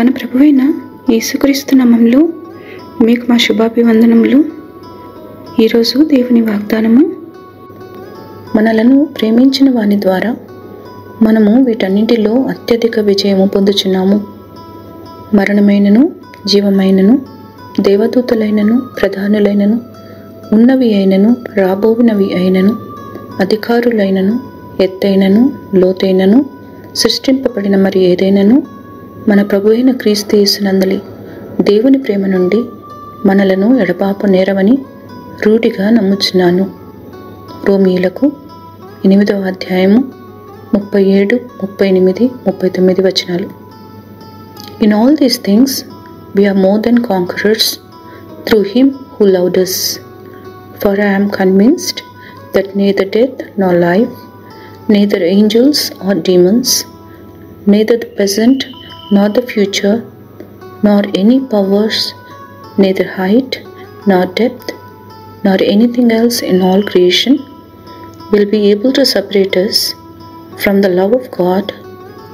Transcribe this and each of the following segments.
మన ప్రభువైన యేసుక్రీస్తు నామములో మీకు మా శుభాభివందనములు. ఈరోజు దేవుని వాగ్దానము, మనలను ప్రేమించిన వాని ద్వారా మనము వీటన్నింటిలో అత్యధిక విజయము పొందుచున్నాము. మరణమైనను జీవమైనను దేవదూతలైనను ప్రధానులైనను ఉన్నవి అయినను రాబోవినవి అయినను అధికారులైనను ఎత్తైనను లోతైనను సృష్టింపబడిన మరి ఏదైనను మన ప్రభువైన క్రీస్తు యేసునందలి దేవుని ప్రేమ నుండి మనలను ఎడబాపు నేరవని రూఢిగా నమ్ముచున్నాను. రోమీయులకు 8వ అధ్యాయము 37, 38, 39 వచనాలు. In all these things we are more than conquerors through him who loved us. For I am convinced that neither death nor life, neither angels or demons, neither the present nor the future, nor any powers, neither height nor depth, nor anything else in all creation will be able to separate us from the love of God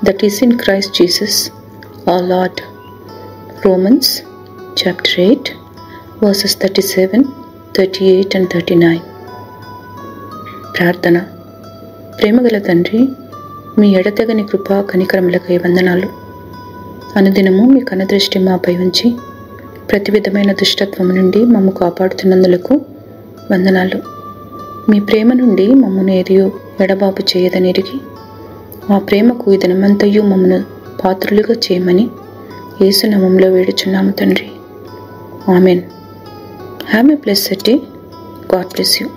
that is in Christ Jesus our Lord. Romans chapter 8 verses 37, 38 and 39. ప్రార్థన. ప్రేమగల తండ్రి, మీ ఎడతెగని కృపా కనికరములకై వందనాలు. అనుదినము మీ కనుదృష్టి మాపై ఉంచి ప్రతి విధమైన దుష్టత్వము నుండి మమ్ము కాపాడుతున్నందులకు వందనాలు. మీ ప్రేమ నుండి మమ్మను ఏదియో ఎడబాపు చేయదనిరిగి ఆ ప్రేమకు ఈ దినమంతయు మమ్మను పాత్రులుగా చేయమని యేసు నామములో వేడుచున్నాము తండ్రి. Amen. Have a blessed day. God bless you.